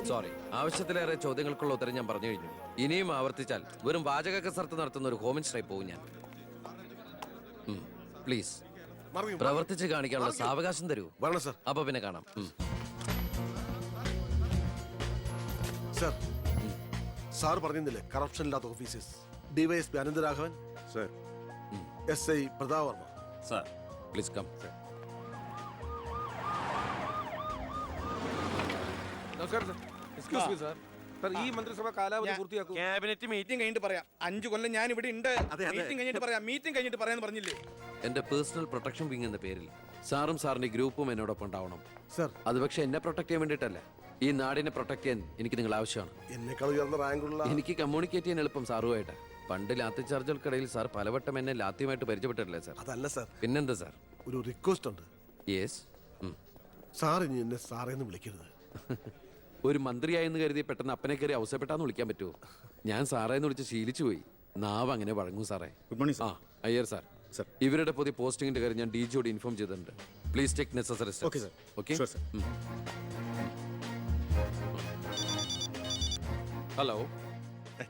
Sorry, ആവശ്യത്തിലേറെ ചോദ്യങ്ങൾക്കുള്ള ഉത്തരം ഞാൻ പറഞ്ഞു കഴിഞ്ഞു. ഇനിയും ആവർത്തിച്ചാൽ വെറും വാചക കസർത്ത് നടത്തുന്ന ഒരു ഹോം മിനിസ്റ്ററായി പോകും ഞാൻ. പ്ലീസ് പ്രവർത്തിച്ച് കാണിക്കാനുള്ള സാവകാശം തരൂ. അപ്പൊ പിന്നെ കാണാം. സർ, സാർ പറഞ്ഞില്ലേ കറപ്ഷൻ ഇല്ലാത്ത officers. DYSP Anantharaghavan sir, SI Prathap Varma sir. Please come. നമസ്കാരം sir. Excuse me sir. Sir, ഈ മന്ത്രിസഭ കാലാവധി പൂർത്തിയാക്കും. ക്യാബിനറ്റ് മീറ്റിംഗ് കഴിഞ്ഞിട്ട് പറയാം. 5 കൊല്ലം ഞാൻ ഇവിടെ ഉണ്ട്. മീറ്റിംഗ് കഴിഞ്ഞിട്ട് പറയാം. മീറ്റിംഗ് കഴിഞ്ഞിട്ട് പറയാന്ന് പറഞ്ഞില്ലേ? എന്റെ പേഴ്സണൽ പ്രൊട്ടക്ഷൻ വിങ് എന്ന പേരിൽ സാറും സാറിന്റെ ഗ്രൂപ്പും എന്നോടൊപ്പം ഉണ്ടാവണം സർ. അത് പക്ഷെ എന്നെ പ്രൊട്ടക്ട് ചെയ്യാൻ വേണ്ടിയിട്ടല്ല, ഈ നാടിനെ പ്രൊട്ടക്ട് ചെയ്യാൻ എനിക്ക് നിങ്ങൾ ആവശ്യമാണ്. എന്നെക്കാൾ ഉയർന്ന റാങ്കുള്ള എനിക്ക് കമ്മ്യൂണിക്കേറ്റ് ചെയ്യാൻ എളുപ്പം സാറുമായിട്ട്. പണ്ട് ലാത്തി ചാർജുകൾക്കിടയിൽ സാർ പലവട്ടം എന്നെ ലാത്തിയുമായിട്ട് പരിചയപ്പെട്ടിട്ടില്ലേ സാർ? അതല്ല സർ. പിന്നെന്താ സാർ? ഒരു റിക്വസ്റ്റ് ഉണ്ട്. യെസ്. സാർ ഇനി എന്നെ സാറേന്ന് വിളിക്കരുത്. ഒരു മന്ത്രിയായെന്ന് കരുതി പെട്ടെന്ന് അപ്പനെ കയറി അവസരപ്പെട്ടാന്ന് വിളിക്കാൻ പറ്റുമോ? ഞാൻ സാറേന്ന് വിളിച്ച് ശീലിച്ചു പോയി. നാവ് അങ്ങനെ വഴങ്ങും സാറേ. Good morning. അയ്യർ സാർ, ഇവരുടെ പുതിയ പോസ്റ്റിംഗിന്റെ കാര്യം ഞാൻ DGയോട് ഇൻഫോം ചെയ്തിട്ടുണ്ട്. Please take necessary steps. Okay sir. Okay. Sure sir. Hello,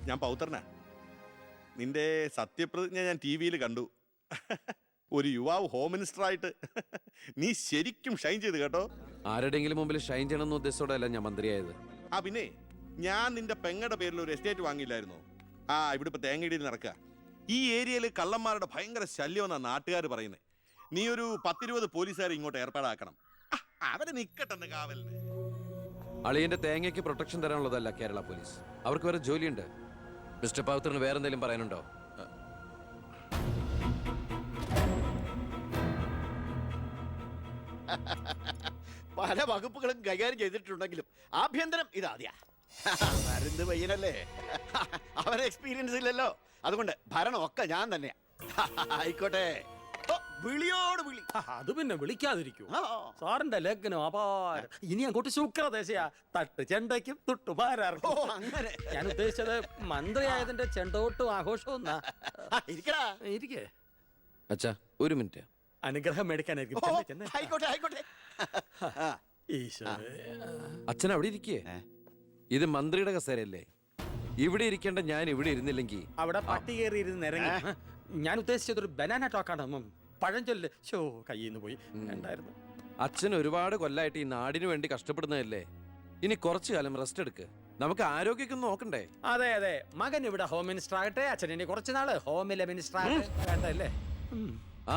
ഞാൻ പൗത്രനാ. നിന്റെ സത്യപ്രതിജ്ഞ ഞാൻ TV-യിൽ കണ്ടു. ഒരു യുവാവ് ഹോം മിനിസ്റ്ററായിട്ട് നീ ശരിക്കും ഷൈൻ ചെയ്ത് കേട്ടോ. ആരുടെയെങ്കിലും മുമ്പിൽ ഷൈൻ ചെയ്യണമെന്ന ഉദ്ദേശത്തോടെയല്ല ഞാൻ മന്ത്രിയായത്. പിന്നെ ഞാൻ നിന്റെ പെങ്ങടെ പേരിൽ ഒരു എസ്റ്റേറ്റ് വാങ്ങിയില്ലായിരുന്നോ? ഇവിടെ ഇപ്പൊ തേങ്ങയിടിയിൽ നടക്കുക. ഈ ഏരിയയിൽ കള്ളന്മാരുടെ ഭയങ്കര ശല്യമെന്നാണ് നാട്ടുകാർ പറയുന്നത്. നീ ഒരു 10-20 പോലീസുകാരെ ഇങ്ങോട്ട് ഏർപ്പാടാക്കണം. അവരെ നിക്കട്ടെ കാവലിന്. അളിയന്റെ തേങ്ങയ്ക്ക് പ്രൊട്ടക്ഷൻ തരാനുള്ളതല്ല കേരള പോലീസ്. അവർക്ക് വേറെ ജോലിയുണ്ട്. മിസ്റ്റർ പൗത്രന് വേറെ എന്തെങ്കിലും പറയാനുണ്ടോ? പല വകുപ്പുകളും കൈകാര്യം ചെയ്തിട്ടുണ്ടെങ്കിലും ആഭ്യന്തരം ഇതാദ്യാ. മരുന്ന് പയ്യനല്ലേ, അവന് എക്സ്പീരിയൻസ് ഇല്ലല്ലോ. അതുകൊണ്ട് ഭരണമൊക്കെ ഞാൻ തന്നെയാ. ആയിക്കോട്ടെ, വിളിയോട് വിളി. അത് പിന്നെ വിളിക്കാതിരിക്കൂ. സാറിന്റെ ലേഖനം അപാരം. ഇനി അങ്ങോട്ട് ശുക്രദേശയാ. തട്ട് ചെണ്ടയ്ക്കും തുട്ടുപാരാർക്കും. അങ്ങനെ ഞാൻ ഉദ്ദേശിച്ചത് മന്ത്രിയായതിന്റെ ചെണ്ടോട്ടും ആഘോഷവും. ഇരിക്കടാ. ഇരിക്കേ. അച്ഛാ, ഒരു മിനിറ്റ്. അനുഗ്രഹം മേടിക്കാനായിരിക്കും. ആയിക്കോട്ടെ ആയിക്കോട്ടെ. അച്ഛൻ അവിടെ ഇരിക്കേ. ഇത് മന്ത്രിയുടെ കസേരയല്ലേ? ഇവിടെ ഇരിക്കേണ്ട ഞാൻ ഇവിടെ ഇരുന്നില്ലെങ്കിൽ അവിടെ പട്ടി കയറി ഇരുന്ന് ഇറങ്ങി. ഞാൻ ഉദ്ദേശിച്ചത് ഒരു ബനാന ടോക്കാണ്. പഴഞ്ചൊല്ല് കയ്യിൽ നിന്ന് പോയി ഉണ്ടായിരുന്നു. അച്ഛൻ ഒരുപാട് കൊല്ലായിട്ട് ഈ നാടിനു വേണ്ടി കഷ്ടപ്പെടുന്നതല്ലേ? ഇനി കുറച്ചു കാലം റെസ്റ്റ് എടുക്ക്. നമുക്ക് ആരോഗ്യമൊക്കെ നോക്കണ്ടേ? അതെ അതെ, മകൻ ഇവിടെ ഹോം മിനിസ്റ്റർ ആകട്ടെ. അച്ഛൻ ഇനി കുറച്ചു നാള് ഹോമിലെ മിനിസ്റ്റർ ആകട്ടെ. വേണ്ടല്ലേ?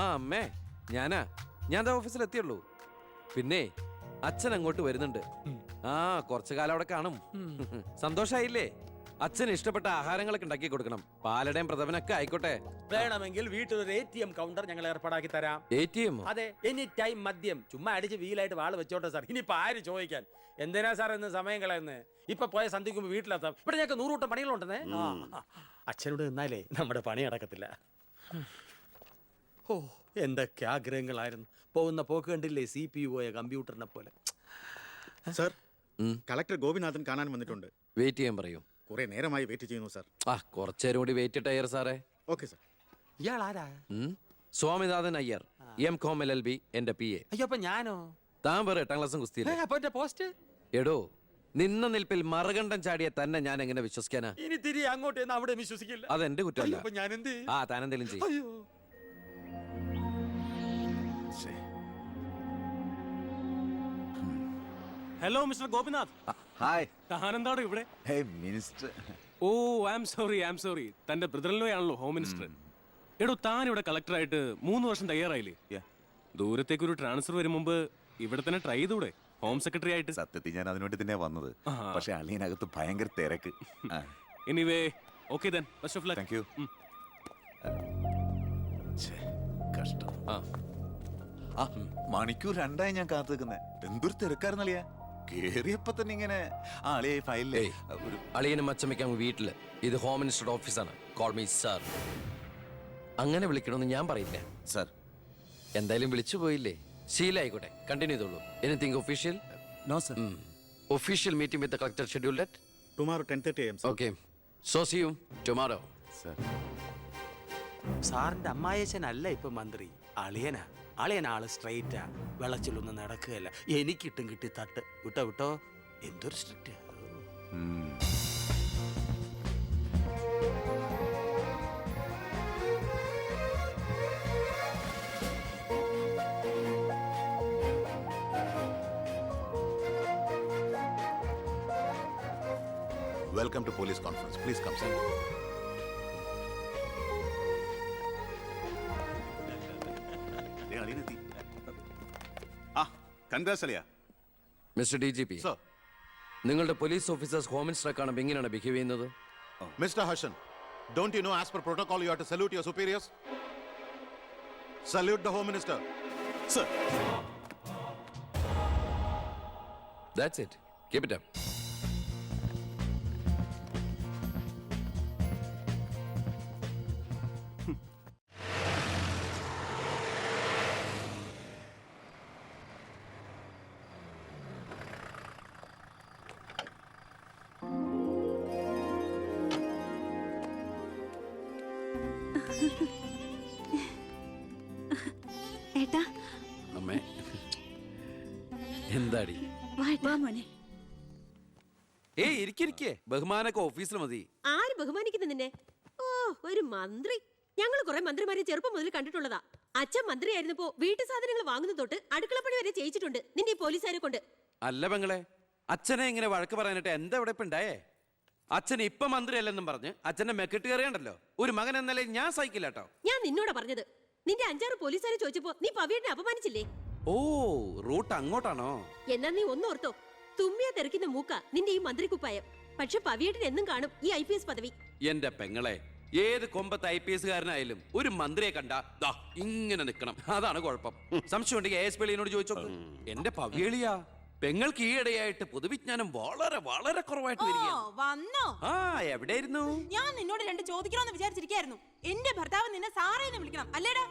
അമ്മേ, ഞാൻ ഓഫീസിൽ എത്തിയുള്ളൂ. പിന്നെ അച്ഛൻ അങ്ങോട്ട് വരുന്നുണ്ട്. കുറച്ചു കാലം അവിടെ കാണും. സന്തോഷായില്ലേ? അച്ഛന് ഇഷ്ടപ്പെട്ട ആഹാരങ്ങളൊക്കെ ഉണ്ടാക്കി കൊടുക്കണം. പാലടയും പ്രഥമനൊക്കെ ആയിക്കോട്ടെ. വേണമെങ്കിൽ വീട്ടിലൊരു ATM കൗണ്ടർ ഞങ്ങൾ ഏർപ്പാടാക്കി തരാം. ATM? അതെ, എനി ടൈം മദ്യം. ചുമ്മാ അടിച്ച് വീലായിട്ട് വാള് വെച്ചോട്ടെ സാർ. ഇനിയിപ്പോ ആര് ചോദിക്കാൻ? എന്തിനാ സാർ എന്ന് സമയം കളയുന്നത്? ഇപ്പൊ പോയ സന്ധിക്കുമ്പോ വീട്ടിലെത്താം. ഇവിടെ ഞങ്ങൾക്ക് 100 കൂട്ടം പണികളുണ്ടെന്നേ. അച്ഛനോട് നിന്നാലേ നമ്മുടെ പണി നടക്കത്തില്ല. എന്തൊക്കെ ആഗ്രഹങ്ങളായിരുന്നു. പോകുന്ന പോക്ക് കണ്ടില്ലേ? CPU കമ്പ്യൂട്ടറിനെ പോലെ. സർ, കളക്ടർ ഗോപിനാഥൻ കാണാൻ വന്നിട്ടുണ്ട്. വെയിറ്റ് ചെയ്യാൻ പറയൂ. കുറെ നേരമായി വെയിറ്റ് ചെയ്യുന്നു സർ. കുറച്ചേരം കൂടി വെയിറ്റ് ഇട്ടയ്യർ സാറേ. Okay sir. ഇയാൾ ആരാ? സ്വാമിനാഥൻ അയ്യർ, M.Com LLB, എന്റെ PA. അയ്യോ, അപ്പൊ ഞാനോ? താൻ വേറെ 8ാം ക്ലാസ്സും കുസ്തിയില്ലേ? അപ്പൊ എന്റെ പോസ്റ്റ്? എടോ, നിന്ന നിൽപ്പിൽ മറുകണ്ഠം ചാടിയ തന്നെ ഞാൻ എങ്ങനെ വിശ്വസിക്കാനാ? ഇനി തിരികെ അങ്ങോട്ട് അവിടെ വിശ്വസിക്കില്ല. അതെന്റെ കുറ്റമല്ല. ഞാൻ എന്ത്? താനെന്തെങ്കിലും ചെയ്യും. Hello mister Gopinath. ഹായ്. താനെന്താണ് ഇവിടെ? മിനിസ്റ്റർ. I am sorry. തന്റെ ബ്രദറിലോ ആണല്ലോ ഹോം മിനിസ്റ്റർ. എടോ, താൻ ഇവിടെ കളക്ടറായിട്ട് 3 വർഷം തയ്യാറായില്ലേ? ദൂരത്തേക്ക് ഒരു ട്രാൻസ്ഫർ വരും മുമ്പ് ഇവിടെ തന്നെ ട്രൈ ചെയ്തൂടെ ഹോം സെക്രട്ടറി ആയിട്ട്? സത്യത്തിൽ ഞാൻ അതിനുവേണ്ടി തന്നെ വന്നത്. പക്ഷെ അളിയനകത്ത് ഭയങ്കര തിരക്ക്. Anyway, okay then, best of luck. Thank you. കഷ്ടം. മണിക്കൂർ 2 ഞാൻ കാത്തു നിൽക്കുന്നേ. എന്തൊരു തിരക്കായിരുന്നളിയാ. കേറിയപ്പോ തന്നെ ഇങ്ങനെ ഫയലിലേ അളിയനും അച്ചമ്മയ്ക്കും വീട്ടില്. ഇത് ഹോം മിനിസ്റ്ററുടെ ഓഫീസാണ്. Call me sir. അങ്ങനെ വിളിക്കണമെന്ന് ഞാൻ പറയില്ല സർ. എന്തായാലും വിളിച്ചു പോയില്ലേ, ശീലായിക്കോട്ടെ. കണ്ടിന്യൂ ചെയ്തോളൂ. Anything official? No sir. Official meeting with the collector scheduled at tomorrow 10:30 AM. Okay, so see you tomorrow. Sir, സാറിന്റെ അമ്മായച്ചനല്ല ഇപ്പൊ മന്ത്രി, അളിയനാ. അളിയനാള് സ്ട്രെയിറ്റാ, വെള്ളച്ചിലൊന്നും നടക്കുകയല്ല. എനിക്കിട്ടും കിട്ടി തട്ട്. വിട്ടോ എന്തൊരു strict. Welcome to police conference. Please come sir. Congrats അളിയ. Mister D G P, sir. നിങ്ങളുടെ പോലീസ് ഓഫീസേഴ്സ് ഹോം മിനിസ്റ്ററെ കാണുമ്പോൾ എങ്ങനെയാണ് ബിഹേവ് ചെയ്യുന്നത്? Mister Harshan, don't you know as per protocol you have to salute your superiors? Salute the Home Minister. Sir. That's it. Keep it up. ഏട്ടാ, അമ്മേ, എന്താടി? വാ മോനെ. ഏയ് ഇരിക്കിരിക്കേ, ബഹുമാനൊക്കെ ഓഫീസിൽ മതി. ആര് ബഹുമാനിക്കുന്നു നിന്നെ? ഓ, ഒരു മന്ത്രി. ഞങ്ങൾ കുറെ മന്ത്രിമാരെ ചെറുപ്പം മുതൽ കണ്ടിട്ടുള്ളതാ. അച്ഛൻ മന്ത്രിയായിരുന്നപ്പോ വീട്ടു സാധനങ്ങൾ വാങ്ങുന്ന തൊട്ട് അടുക്കളപ്പണി വരെ ചെയ്യിച്ചിട്ടുണ്ട് നിന്റെ ഈ പോലീസുകാരെ കൊണ്ട്. അല്ല പെങ്ങളെ, അച്ഛനെ ഇങ്ങനെ വഴക്ക് പറയാനായിട്ട് എന്താ ഇവിടെ ഇപ്പൊ ഉണ്ടായേ? അച്ഛൻ ഇപ്പൊ മന്ത്രിയല്ലെന്നും പറഞ്ഞ് അച്ഛന്റെ മെക്കിട്ട് കയറിയണ്ടല്ലോ. ഒരു മകൻ എന്നല്ലേ ഞാൻ സഹിക്കില്ല കേട്ടോ. ഞാൻ നിന്നോടാ പറഞ്ഞത്. നിന്റെ 5-6 പോലീസുകാരെ ചോദിച്ചപ്പോ നീ പവിയനെ അപമാനിച്ചില്ലേ? ഓ, റൂട്ട് അങ്ങോട്ടാണോ? എന്നാ നീ ഒന്നോർത്തോ, തുമ്മിയ തെറിക്കുന്ന മൂക്ക നിന്റെ ഈ മന്ത്രിക്കുപ്പായം. പക്ഷെ പവിയേട്ടൻ എന്നും കാണും ഈ IPS പദവി. എന്റെ പെങ്ങളെ, ഏത് കൊമ്പത്ത് IPS കാരനായാലും ഒരു മന്ത്രിയെ കണ്ടാ ദാ ഇങ്ങനെ നിക്കണം. അതാണ് കുഴപ്പം. സംശയം ഉണ്ടെങ്കിൽ ASP എളിയനോട് ചോദിച്ചോക്ക്. എന്റെ പവിയളിയാ, പെങ്ങൾക്ക് ഈയിടെയായിട്ട് പൊതുവിജ്ഞാനം വളരെ വളരെ കുറവായിട്ട് വരികയാണ്. വന്നോ? ആ, എവിടെയായിരുന്നു? ഞാൻ നിന്നോട് 2 ചോദിക്കണമെന്ന് വിചാരിച്ചിരിക്കായിരുന്നു. എന്റെ ഭർത്താവ് നിന്നെ സാറേന്ന് വിളിക്കണം അല്ലേടാ?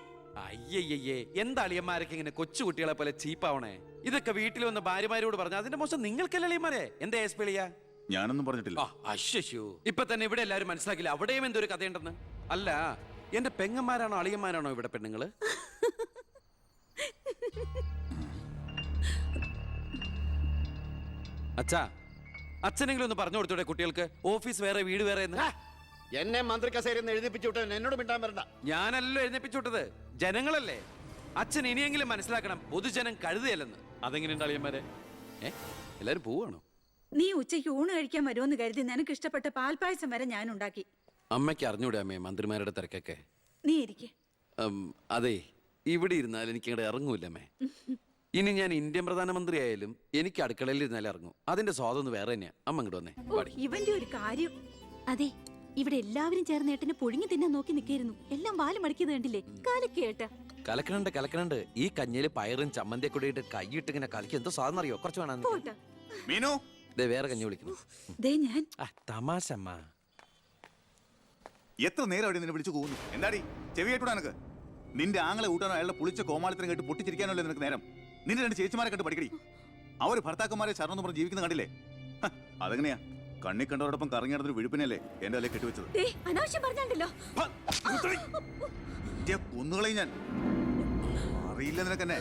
അയ്യയ്യേ, എന്താ അളിയന്മാരൊക്കെ ഇങ്ങനെ കൊച്ചുകുട്ടികളെ പോലെ ചീപ്പാവണേ? ഇതൊക്കെ വീട്ടിൽ വന്ന ഭാര്യമാരോട് പറഞ്ഞ അതിന്റെ മോശം നിങ്ങൾക്കല്ലേ അളിയന്മാരെ? എന്താ ASP എളിയാ? ഞാനൊന്നും പറഞ്ഞിട്ടില്ല. അശ്ശോ, ഇപ്പൊ തന്നെ ഇവിടെ എല്ലാവരും മനസ്സിലാക്കില്ല അവിടെയും എന്തൊരു കഥയുണ്ടെന്ന്. അല്ല, എന്റെ പെങ്ങന്മാരാണോ അളിയന്മാരാണോ ഇവിടെ പെണ്ണുങ്ങള്? അച്ഛാ, അച്ഛനെങ്കിലും ഒന്ന് പറഞ്ഞു കൊടുത്തൂടെ കുട്ടികൾക്ക് ഓഫീസ് വേറെ വീട് വേറെ എന്ന്? എന്നെ മന്ത്രി കസേരന്ന് എഴുതിപ്പിച്ചു വിട്ടവൻ എന്നോട് മിണ്ടാൻ വരണ്ട. ഞാനല്ലോ എഴുന്നേപ്പിച്ചു വിട്ടത്, ജനങ്ങളല്ലേ. അച്ഛൻ ഇനിയെങ്കിലും മനസ്സിലാക്കണം, പൊതുജനം കഴുതയല്ലെന്ന്. അതെങ്ങനെയുണ്ട് അളിയന്മാരെ? എല്ലാരും പോവാണോ? നീ ഉച്ചയ്ക്ക് ഊണ് കഴിക്കാൻ വരുമെന്ന് കരുതി നിനക്ക് ഇഷ്ടപ്പെട്ട പാൽപ്പായസം വരെ ഞാൻ ഉണ്ടാക്കി. അമ്മയ്ക്ക് അറിഞ്ഞൂടെ അമ്മേ മന്ത്രിമാരുടെ തിരക്കൊക്കെ? നീ ഇരിക്കെ. അതെ, ഇവിടെ ഇരുന്നാൽ എനിക്ക് ഇങ്ങോട്ട് ഇറങ്ങൂല്ല അമ്മേ. ഇനി ഞാൻ ഇന്ത്യൻ പ്രധാനമന്ത്രി ആയാലും എനിക്ക് അടുക്കളയിൽ ഇരുന്നാലും ഇറങ്ങും. അതിന്റെ സ്വാദം വേറെ തന്നെയാ. അമ്മ ഇങ്ങോട്ട് വന്നേ. ഇവന്റെ ഒരു കാര്യം. അതെ, ഇവിടെ എല്ലാവരും ചേർന്ന് ഏട്ടനെ പുഴുങ്ങി തിന്നാൻ നോക്കി നിൽക്കായിരുന്നു. എല്ലാം വാല് മടക്കിയത് കണ്ടില്ലേ? കാലക്കേട്ട കലക്കണുണ്ട്. ഈ കഞ്ഞില് പയറും ചമ്മന്തിയൊക്കെ കൂടിയിട്ട് കൈയിട്ട് ഇങ്ങനെ കലക്കി എന്തോ സാധനം അറിയോ? കുറച്ച് വേണം. മീനു, വേറെ കഞ്ഞി വിളിക്കുന്നു. ഞാൻ തമാശ അമ്മ. എത്ര നേരം അവിടെ നിന്നെ വിളിച്ചു പോകുന്നു? എന്താടി ചെവി കേട്ടൂടാ നിനക്ക്? നിന്റെ ആങ്ങളെ കൂട്ടാനോ അയാളുടെ പുളിച്ച കോമാളിത്തരം കേട്ട് പൊട്ടിച്ചിരിക്കാനല്ലോ നിനക്ക് നേരം? നിന്റെ 2 ചേച്ചിമാരെ കണ്ട് പഠിക്കടി. അവര് ഭർത്താക്കന്മാരെ ശരണം പറഞ്ഞ് ജീവിക്കുന്ന കണ്ടില്ലേ? അതെങ്ങനെയാ? കണ്ണി കണ്ടവരോടൊപ്പം കറങ്ങി നടന്നൊരു വിഴുപ്പിനല്ലേ എന്റെ അല്ലെ കെട്ടിവെച്ചത്? അനാവശ്യം പറഞ്ഞാണ്ടല്ലോ. കൊന്നുകളയും ഞാൻ. അറിയില്ല നിനക്കെന്നെ.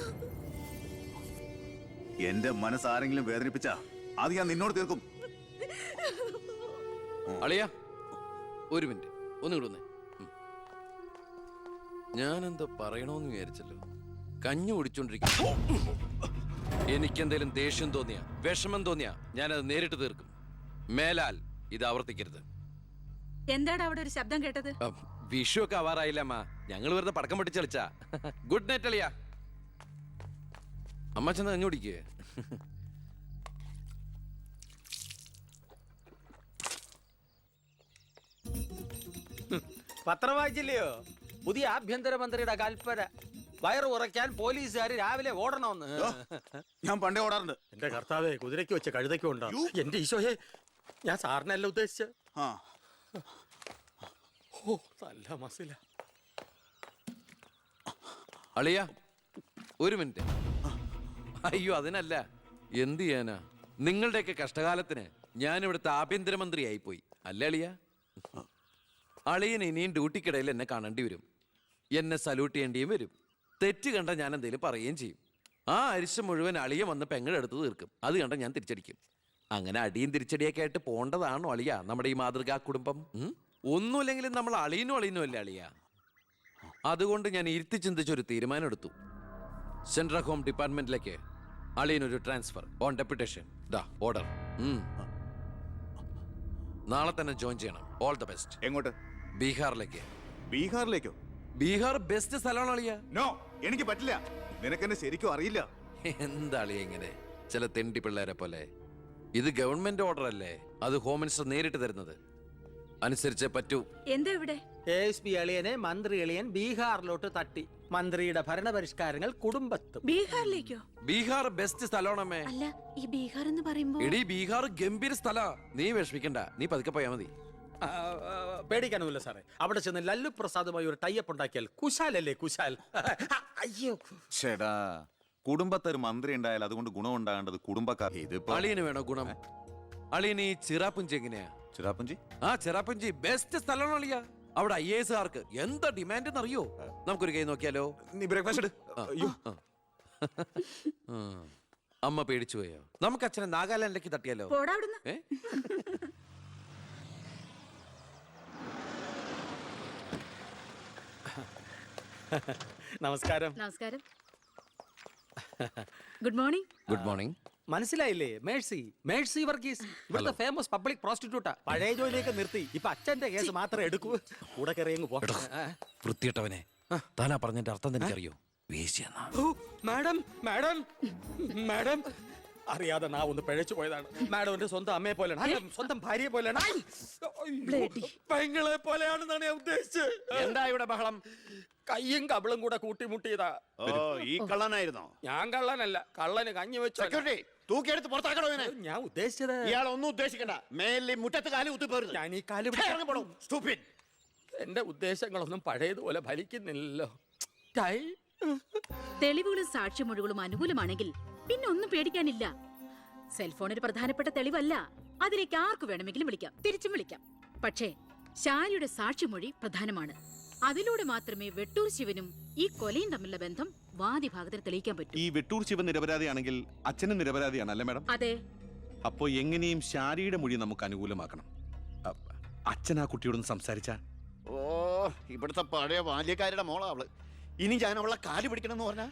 എന്റെ മനസ്സാരെങ്കിലും വേദനിപ്പിച്ചാ അത് ഞാൻ നിന്നോട് തീർക്കും. അളിയാ, ഒരു മിനിറ്റ് ഒന്നും വന്നേ. ഞാനെന്തോ പറയണോന്ന് വിചാരിച്ചല്ലോ. കഞ്ഞി കുടിച്ചോണ്ടിരിക്കും. എനിക്കെന്തേലും ദേഷ്യം തോന്നിയാ, വിഷമം തോന്നിയാ ഞാനത് നേരിട്ട് തീർക്കും. മേലാൽ ഇത് ആവർത്തിക്കരുത്. എന്താടാ അവിടെ ഒരു ശബ്ദം കേട്ടത്? വിഷു ഒക്കെ ആവാറായില്ല അമ്മ. ഞങ്ങൾ വെറുതെ പടക്കം പൊട്ടിച്ച് കളിച്ചാ. ഗുഡ് നൈറ്റ് അളിയാ. അമ്മ ചെന്ന് കഞ്ഞി കുടിക്കേ. പത്രം വായിച്ചില്ലയോ? പുതിയ ആഭ്യന്തരമന്ത്രിയുടെ കൽപ്പന. വയറ് ഉറയ്ക്കാൻ പോലീസുകാർ രാവിലെ ഓടണമെന്ന്. ഞാൻ പണ്ടേ ഓടാറുണ്ട്. എന്റെ കർത്താവേ, കുതിരയ്ക്ക് വെച്ച കഴുതയ്ക്കും ഉണ്ടോ? എന്റെ ഈശോയെ, ഞാൻ സാറിനല്ല ഉദ്ദേശിച്ച. ഓ, നല്ല മസില. അളിയാ, ഒരു മിനിറ്റ്. അയ്യോ, അതിനല്ല. എന്ത് ചെയ്യാനാ? നിങ്ങളുടെയൊക്കെ കഷ്ടകാലത്തിന് ഞാൻ ഇവിടുത്തെ ആഭ്യന്തരമന്ത്രിയായി പോയി അല്ലേ അളിയാ? അളിയൻ ഇനിയും ഡ്യൂട്ടിക്കിടയിൽ എന്നെ കാണേണ്ടി വരും. എന്നെ സല്യൂട്ട് ചെയ്യേണ്ടിയും വരും. തെറ്റ് കണ്ട ഞാൻ എന്തെങ്കിലും പറയുകയും ചെയ്യും. ആ അരിശം മുഴുവൻ അളിയൻ വന്ന് പെങ്ങളെടുത്ത് തീർക്കും. അത് കണ്ട ഞാൻ തിരിച്ചടിക്കും. അങ്ങനെ അടിയും തിരിച്ചടിയൊക്കെ ആയിട്ട് പോണ്ടതാണോ അളിയ നമ്മുടെ ഈ മാതൃകാ കുടുംബം? ഒന്നുമില്ലെങ്കിലും നമ്മൾ അളിയനും അല്ലേ അളിയ. അതുകൊണ്ട് ഞാൻ ഇരുത്തി ചിന്തിച്ചൊരു തീരുമാനം എടുത്തു. സെൻട്രൽ ഹോം ഡിപ്പാർട്ട്മെന്റിലേക്ക് അളിയനൊരു ട്രാൻസ്ഫർ ഓൺ ഡെപ്യൂട്ടേഷൻ. ഓർഡർ. നാളെ തന്നെ ജോയിൻ ചെയ്യണം. All the best. എങ്ങോട്ട്? ബീഹാറിലേക്ക്. ബീഹാറിലേക്കോ? ബീഹാർ ബെസ്റ്റ് സ്ഥലമാണ് അളിയ. നോ, എനിക്ക് പറ്റില്ല. നിനക്കെന്നെ ശരിക്കും അറിയില്ല. എന്താ അളിയ ഇങ്ങനെ ചില തെണ്ടി പിള്ളേരെ പോലെ? ഇത് ഗവൺമെന്റ് ഓർഡർ അല്ലേ, അത് ഹോം മിനിസ്റ്റർ നേരിട്ട് തരുന്നത്. അനുസരിച്ചേ പറ്റൂ. എന്താ ഇവിടെ? ASP അളിയനെ മന്ത്രി അളിയൻ ബീഹാറിലോട്ട് തട്ടി. മന്ത്രിയുടെ ഭരണപരിഷ്കാരങ്ങൾ കുടുംബത്തും. ബീഹാറിലേക്കോ? ബീഹാർ ബെസ്റ്റ് സ്ഥലമാണമ്മേ. അല്ല, ഈ ബീഹാർ എന്ന് പറയുമ്പോ എടീ ബീഹാർ ഗംഭീര സ്ഥല. നീ വിഷമിക്കണ്ട, നീ പതുക്കെ പോയാ മതി. പേടിക്കാനൊന്നുമില്ല സാറേ. അവിടെ ചെന്ന് ലല്ലു പ്രസാദുമായി ഒരു ടൈപ്പ് ഉണ്ടാക്കിയാൽ കുശാലല്ലേ കുശാൽ. അയ്യോ ചേടാ, കുടുംബത്തൊരു മന്ത്രി ഉണ്ടായാൽ അതുകൊണ്ട് ഗുണം ഉണ്ടാകേണ്ടത് കുടുംബക്കാർ. ഇതിപ്പോ അളിയന് വേണോ ഗുണം? അളിയന് ഈ ചിറാപ്പുഞ്ചി എങ്ങനെയാ? ചിറാപ്പുഞ്ചി? ചിറാപ്പുഞ്ചി ബെസ്റ്റ് സ്ഥലമാണ് അളിയ. അവിടെ IAS കാർക്ക് എന്താ ഡിമാൻഡ് എന്നറിയോ? നമുക്കൊരു കൈ നോക്കിയാലോ? നീ ബ്രേക്ക്ഫാസ്റ്റ് അമ്മ പേടിച്ചു പോയോ? നമുക്ക് അച്ഛനെ നാഗാലാൻഡിലേക്ക് തട്ടിയാലോ? പോടാ അവിടുന്ന്. ഏ? നമസ്കാരം. നമസ്കാരം. Good morning. Good morning. മനസ്സിലായില്ലേ? മേഴ്സി വർഗീസ് ഇവിടുത്തെ ഫേമസ് പബ്ലിക് പ്രോസ്റ്റിറ്റ്യൂട്ടാ. പഴയ ജോലിയൊക്കെ നിർത്തി ഇപ്പൊ അച്ഛന്റെ കേസ് മാത്രമേ എടുക്കൂ. കൂടെ കയറിയങ്ങ് പോ. വൃത്തിയിട്ടവനെ, താനാ പറഞ്ഞതിന്റെ അർത്ഥം എനിക്കറിയോ? വേശ്യെന്നാ. മാഡം മാഡം മാഡം അറിയാതെ നാ ഒന്ന് പിഴച്ചു പോയതാണ്. മാഡം എന്റെ സ്വന്തം അമ്മയെ പോലെയാണ്, അല്ല, സ്വന്തം ഭാര്യയെ പോലെയാണ്. പെങ്ങളെ പോലെയാണെന്നാണ് ഞാൻ ഉദ്ദേശിച്ചത്. എന്താ ഇവിടെ ബഹളം? കയ്യും കബളും കൂടെ കൂട്ടിമുട്ടിയതാ. ഓ, ഈ കള്ളനായിരുന്നോ? ഞാൻ കള്ളനല്ല, കള്ളന് കഞ്ഞി വെച്ചു. സെക്യൂരിറ്റി, തൂക്കിയെടുത്ത് പുറത്താക്കണോ ഇവനെ? ഞാൻ ഉദ്ദേശിച്ചത് ഇയാൾ ഒന്നും ഉദ്ദേശിക്കണ്ട. മേലിൽ മുറ്റത്ത് കാലി കുത്തിപ്പോരുത്. ഞാൻ ഈ കാല് എന്റെ ഉദ്ദേശങ്ങളൊന്നും പഴയതുപോലെ ഫലിക്കുന്നില്ലല്ലോ. തെളിവുകളും സാക്ഷിമൊഴികളും അനുകൂലമാണെങ്കിൽ പിന്നെ ഒന്നും പേടിക്കാനില്ല. സെൽഫോൺ ഒരു പ്രധാനപ്പെട്ട തെളിവല്ല. അതിലേക്ക് ആർക്ക് വേണമെങ്കിലും വിളിക്കാം, തിരിച്ചും വിളിക്കാം. പക്ഷേ ശാലിയുടെ സാക്ഷിമൊഴി പ്രധാനമാണ്. അതിലൂടെ മാത്രമേ വെട്ടൂർ ശിവനും ഈ കൊലയും തമ്മിലുള്ള ബന്ധം വാദിഭാഗത്തിന് തെളിയിക്കാൻ പറ്റൂ. ഈ വെട്ടൂർ ശിവൻ നിരപരാധിയാണെങ്കിൽ അച്ഛനും നിരപരാധിയാണ് അല്ലേ മാഡം? അതെ. അപ്പോ എങ്ങനെയും ശാരിയുടെ മൊഴി നമുക്ക് അനുകൂലമാക്കണം. അച്ഛൻ ആ കുട്ടിയോടൊന്ന് സംസാരിച്ചാ? ഓ, ഇവിടുത്തെ പഴയ ബാല്യക്കാരുടെ മോളാ അവള്. ഇനി ഞാൻ അവളെ കാല് പിടിക്കണമെന്ന് പറഞ്ഞാ?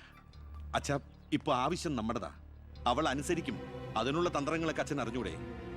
അച്ഛാ, ഇപ്പൊ ആവശ്യം നമ്മുടെതാ. അവൾ അനുസരിക്കും. അതിനുള്ള തന്ത്രങ്ങളൊക്കെ അച്ഛൻ അറിഞ്ഞൂടെ?